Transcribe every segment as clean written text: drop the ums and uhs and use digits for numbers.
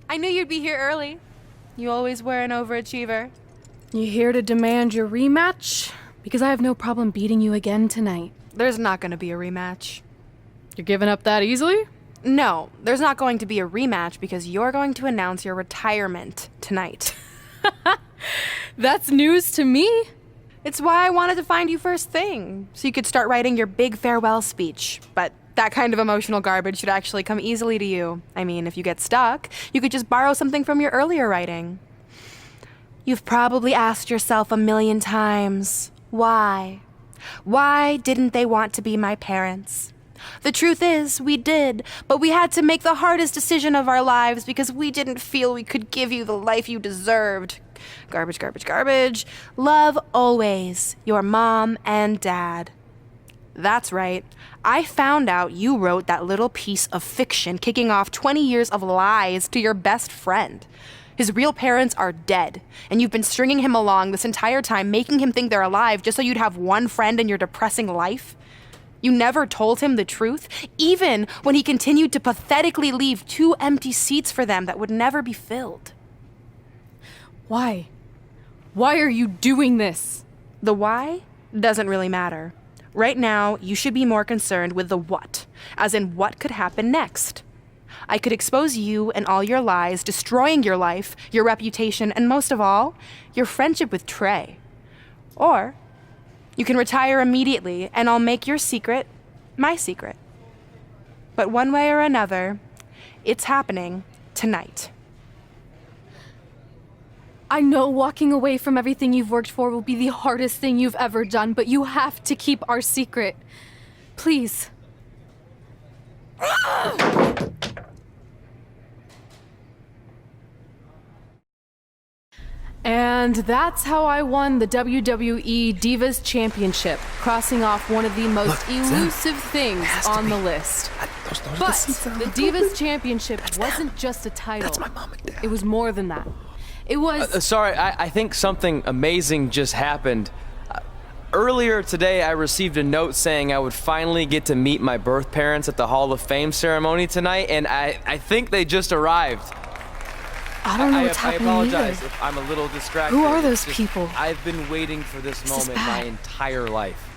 I knew you'd be here early. You always were an overachiever. You here to demand your rematch? Because I have no problem beating you again tonight. There's not going to be a rematch. You're giving up that easily? No, there's not going to be a rematch because you're going to announce your retirement tonight. That's news to me. It's why I wanted to find you first thing, so you could start writing your big farewell speech. But that kind of emotional garbage should actually come easily to you. I mean, if you get stuck, you could just borrow something from your earlier writing. You've probably asked yourself a million times, why? Why didn't they want to be my parents? The truth is, we did, but we had to make the hardest decision of our lives because we didn't feel we could give you the life you deserved. Garbage, garbage, garbage. Love always, your mom and dad. That's right. I found out you wrote that little piece of fiction kicking off 20 years of lies to your best friend. His real parents are dead, and you've been stringing him along this entire time, making him think they're alive just so you'd have one friend in your depressing life. You never told him the truth, even when he continued to pathetically leave 2 empty seats for them that would never be filled. Why? Why are you doing this? The why doesn't really matter. Right now, you should be more concerned with the what, as in what could happen next. I could expose you and all your lies, destroying your life, your reputation, and most of all, your friendship with Trey. Or you can retire immediately, and I'll make your secret my secret. But one way or another, it's happening tonight. I know walking away from everything you've worked for will be the hardest thing you've ever done, but you have to keep our secret. Please. And that's how I won the WWE Divas Championship, crossing off one of the most elusive things on the list. But the Divas Championship wasn't just a title. That's my mom and dad. It was more than that. It was... Sorry, I think something amazing just happened. Earlier today, I received a note saying I would finally get to meet my birth parents at the Hall of Fame ceremony tonight, and I think they just arrived. I don't know what's happening I apologize either. if I'm a little distracted. Who are those It's just, people? I've been waiting for this is moment bad. my entire life.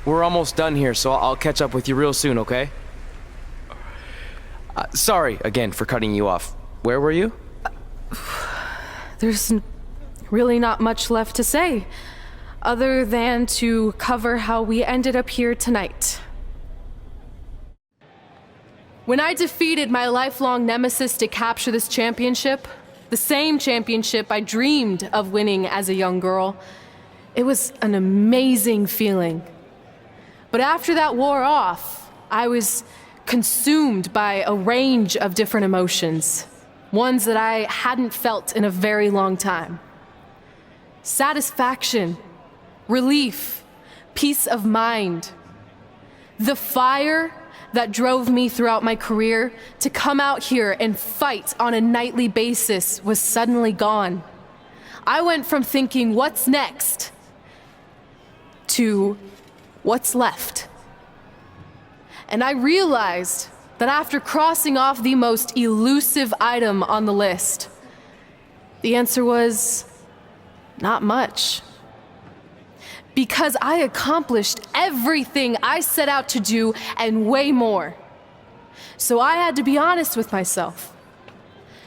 We're almost done here, so I'll catch up with you real soon, okay? Sorry again for cutting you off. Where were you? There's really not much left to say, other than to cover how we ended up here tonight. When I defeated my lifelong nemesis to capture this championship, the same championship I dreamed of winning as a young girl, it was an amazing feeling. But after that wore off, I was consumed by a range of different emotions, ones that I hadn't felt in a very long time. Satisfaction, relief, peace of mind. The fire that drove me throughout my career to come out here and fight on a nightly basis was suddenly gone. I went from thinking, what's next, to what's left. And I realized that after crossing off the most elusive item on the list, the answer was not much. Because I accomplished everything I set out to do and way more. So I had to be honest with myself.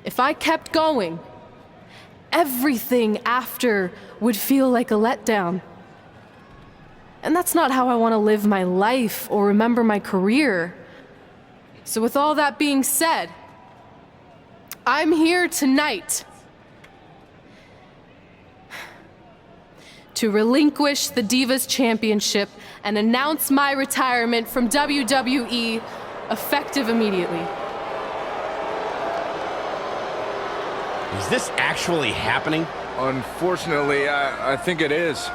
If I kept going, everything after would feel like a letdown. And that's not how I want to live my life or remember my career. So with all that being said, I'm here tonight to relinquish the Divas Championship and announce my retirement from WWE, effective immediately. Is this actually happening? Unfortunately, I think it is.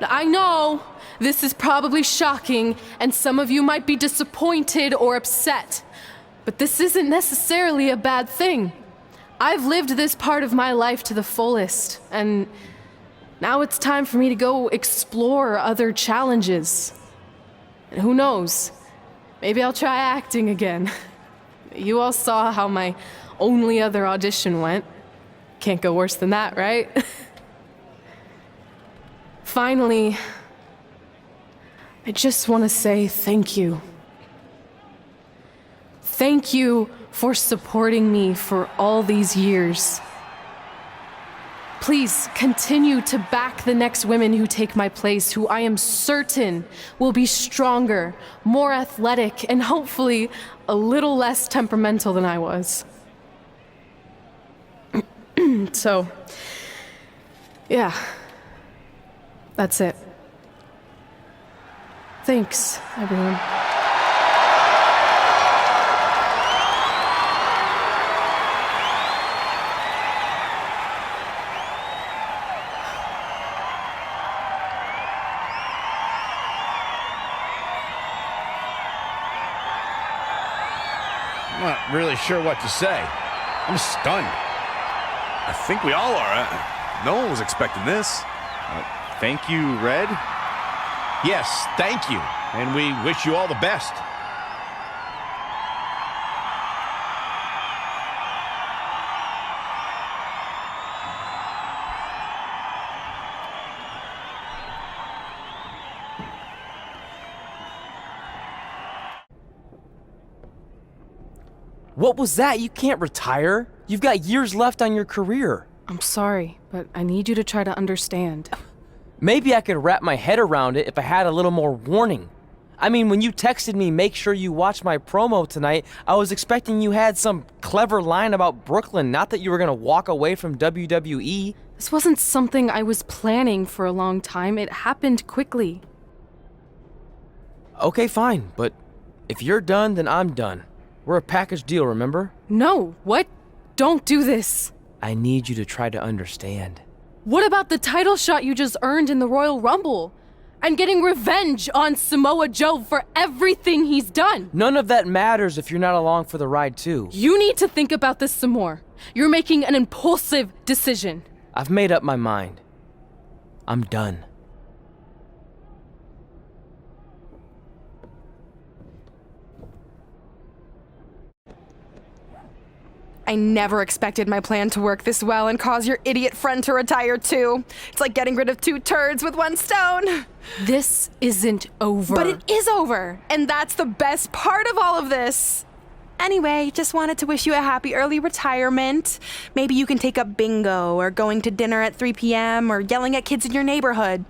Now, I know this is probably shocking, and some of you might be disappointed or upset, but this isn't necessarily a bad thing. I've lived this part of my life to the fullest, and now it's time for me to go explore other challenges. And who knows, Maybe I'll try acting again. You all saw how my only other audition went. Can't go worse than that, right? Finally, I just want to say thank you. Thank you for supporting me for all these years. Please continue to back the next women who take my place, who I am certain will be stronger, more athletic, and hopefully a little less temperamental than I was. So, yeah, that's it. Thanks, everyone. I'm not really sure what to say. I'm stunned. I think we all are. No one was expecting this. Thank you, Red. Yes, thank you. And we wish you all the best. What was that? You can't retire. You've got years left on your career. I'm sorry, but I need you to try to understand. Maybe I could wrap my head around it if I had a little more warning. I mean, when you texted me, make sure you watch my promo tonight, I was expecting you had some clever line about Brooklyn, not that you were gonna walk away from WWE. This wasn't something I was planning for a long time. It happened quickly. Okay, fine, but if you're done, then I'm done. We're a package deal, remember? No, what? Don't do this. I need you to try to understand. What about the title shot you just earned in the Royal Rumble? And getting revenge on Samoa Joe for everything he's done? None of that matters if you're not along for the ride, too. You need to think about this some more. You're making an impulsive decision. I've made up my mind. I'm done. I never expected my plan to work this well and cause your idiot friend to retire too. It's like getting rid of 2 turds with 1 stone. This isn't over. But it is over, and that's the best part of all of this. Anyway, just wanted to wish you a happy early retirement. Maybe you can take up bingo or going to dinner at 3 p.m. or yelling at kids in your neighborhood.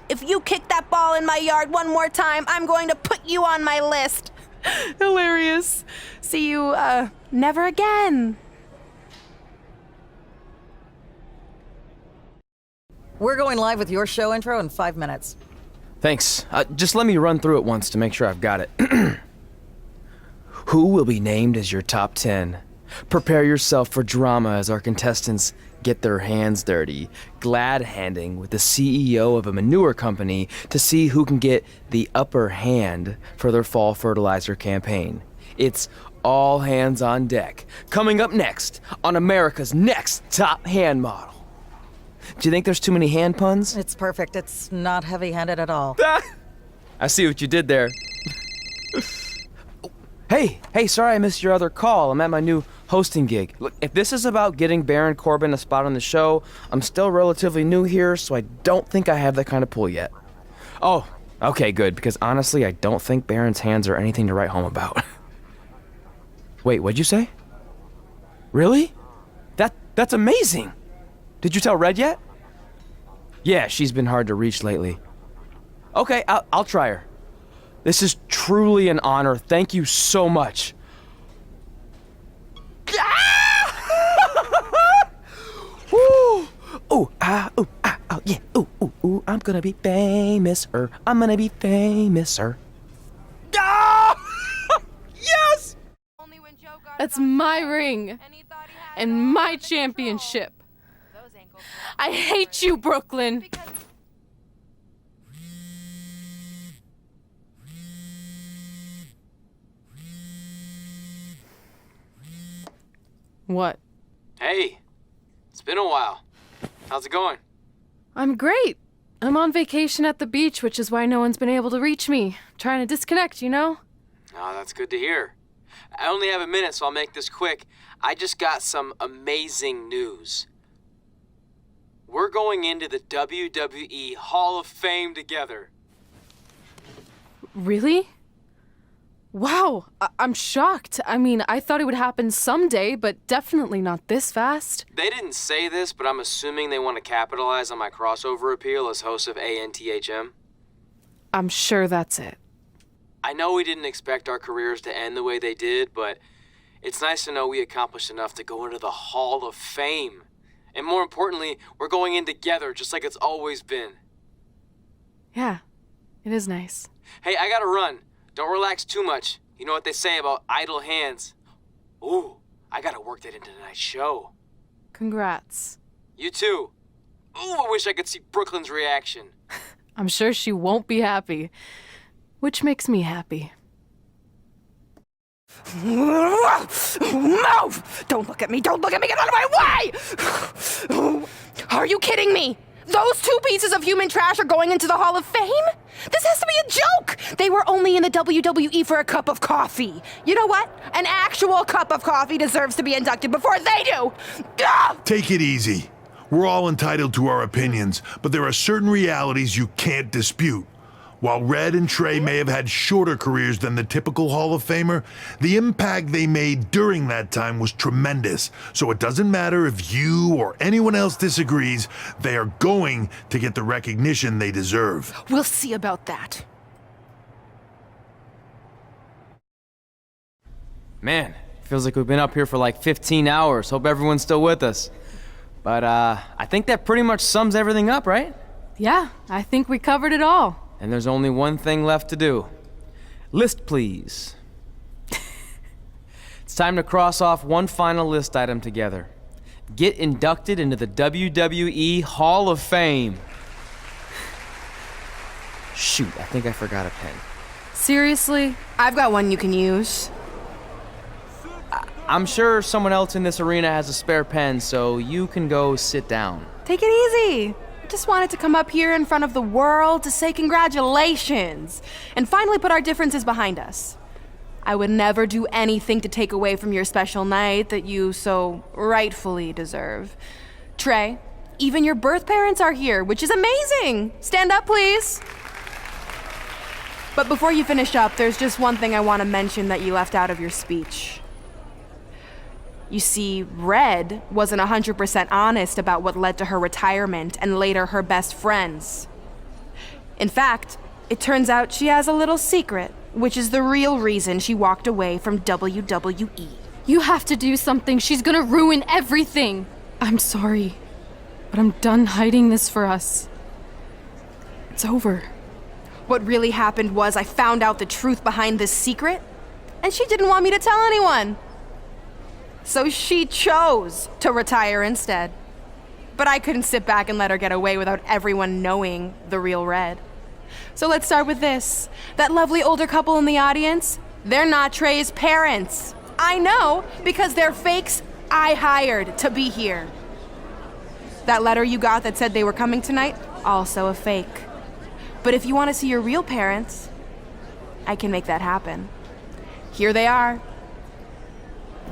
If you kick that ball in my yard one more time, I'm going to put you on my list. Hilarious. See you, never again. We're going live with your show intro in 5 minutes. Thanks. Just let me run through it once to make sure I've got it. Who will be named as your top 10? Prepare yourself for drama as our contestants get their hands dirty, glad-handing with the CEO of a manure company to see who can get the upper hand for their fall fertilizer campaign. It's all hands on deck. Coming up next on America's Next Top Hand Model. Do you think there's too many hand puns? It's perfect. It's not heavy-handed at all. I see what you did there. Hey, sorry I missed your other call. I'm at my new hosting gig. Look, if this is about getting Baron Corbin a spot on the show, I'm still relatively new here, so I don't think I have that kind of pull yet. Oh, okay, good, because honestly, I don't think Baron's hands are anything to write home about. Wait, what'd you say? Really? That's amazing! Did you tell Red yet? Yeah, she's been hard to reach lately. Okay, I'll try her. This is truly an honor. Thank you so much. Ooh, ooh, ah, ooh, ah, oh, yeah, ooh, ooh, ooh. I'm gonna be famous, I'm gonna be famous, Ah! Yes! That's my ring and my championship. I hate you, Brooklyn. What? Hey, it's been a while. How's it going? I'm great. I'm on vacation at the beach, which is why no one's been able to reach me. Trying to disconnect, you know? Oh, that's good to hear. I only have a minute, so I'll make this quick. I just got some amazing news. We're going into the WWE Hall of Fame together. Really? Wow, I'm shocked. I mean, I thought it would happen someday, but definitely not this fast. They didn't say this, but I'm assuming they want to capitalize on my crossover appeal as host of ANTHM. I'm sure that's it. I know we didn't expect our careers to end the way they did, but it's nice to know we accomplished enough to go into the Hall of Fame. And more importantly, we're going in together, just like it's always been. Yeah, it is nice. Hey, I gotta run. Don't relax too much. You know what they say about idle hands. Ooh, I gotta work that into tonight's show. Congrats. You too. Ooh, I wish I could see Brooklyn's reaction. I'm sure she won't be happy, which makes me happy. Move! Don't look at me! Don't look at me! Get out of my way! Are you kidding me? Those two pieces of human trash are going into the Hall of Fame? This has to be a joke! They were only in the WWE for a cup of coffee. You know what? An actual cup of coffee deserves to be inducted before they do! Ah! Take it easy. We're all entitled to our opinions, but there are certain realities you can't dispute. While Red and Trey may have had shorter careers than the typical Hall of Famer, the impact they made during that time was tremendous. So it doesn't matter if you or anyone else disagrees, they are going to get the recognition they deserve. We'll see about that. Man, feels like we've been up here for like 15 hours. Hope everyone's still with us. But I think that pretty much sums everything up, right? Yeah, I think we covered it all. And there's only one thing left to do. List, please. It's time to cross off one final list item together. Get inducted into the WWE Hall of Fame. Shoot, I think I forgot a pen. Seriously? I've got one you can use. I'm sure someone else in this arena has a spare pen, so you can go sit down. Take it easy. I just wanted to come up here in front of the world to say congratulations and finally put our differences behind us. I would never do anything to take away from your special night that you so rightfully deserve. Trey, even your birth parents are here, which is amazing. Stand up, please. But before you finish up, there's just one thing I want to mention that you left out of your speech. You see, Red wasn't 100% honest about what led to her retirement and later her best friends. In fact, it turns out she has a little secret, which is the real reason she walked away from WWE. You have to do something. She's gonna ruin everything. I'm sorry, but I'm done hiding this for us. It's over. What really happened was I found out the truth behind this secret, and she didn't want me to tell anyone. So she chose to retire instead. But I couldn't sit back and let her get away without everyone knowing the real Red. So let's start with this. That lovely older couple in the audience, they're not Trey's parents. I know, because they're fakes I hired to be here. That letter you got that said they were coming tonight, also a fake. But if you want to see your real parents, I can make that happen. Here they are.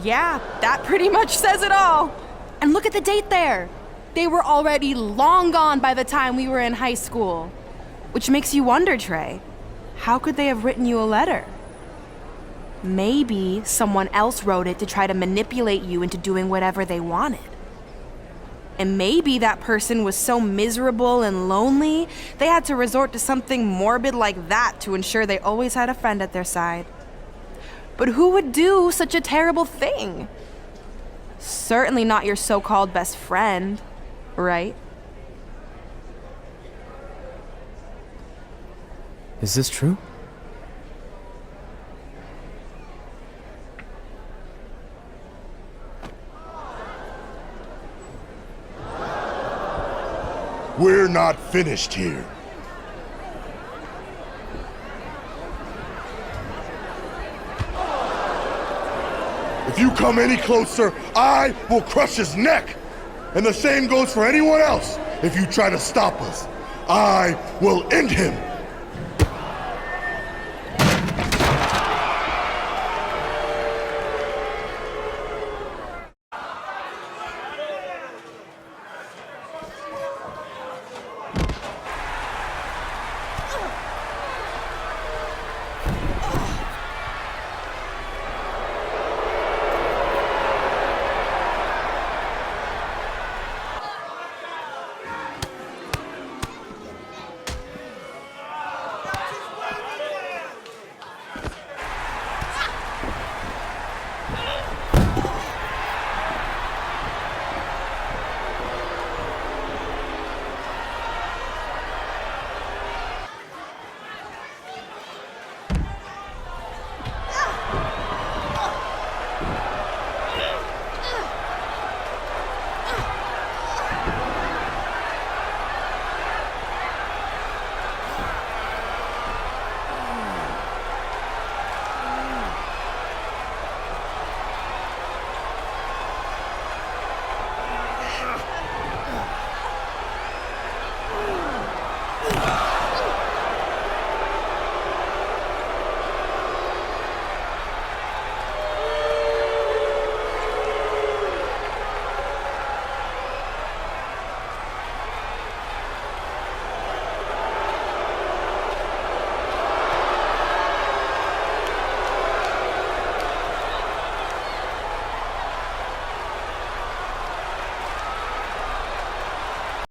Yeah, that pretty much says it all. And look at the date there. They were already long gone by the time we were in high school. Which makes you wonder, Trey, how could they have written you a letter? Maybe someone else wrote it to try to manipulate you into doing whatever they wanted. And maybe that person was so miserable and lonely, they had to resort to something morbid like that to ensure they always had a friend at their side. But who would do such a terrible thing? Certainly not your so-called best friend, right? Is this true? We're not finished here. If you come any closer, I will crush his neck. And the same goes for anyone else. If you try to stop us, I will end him.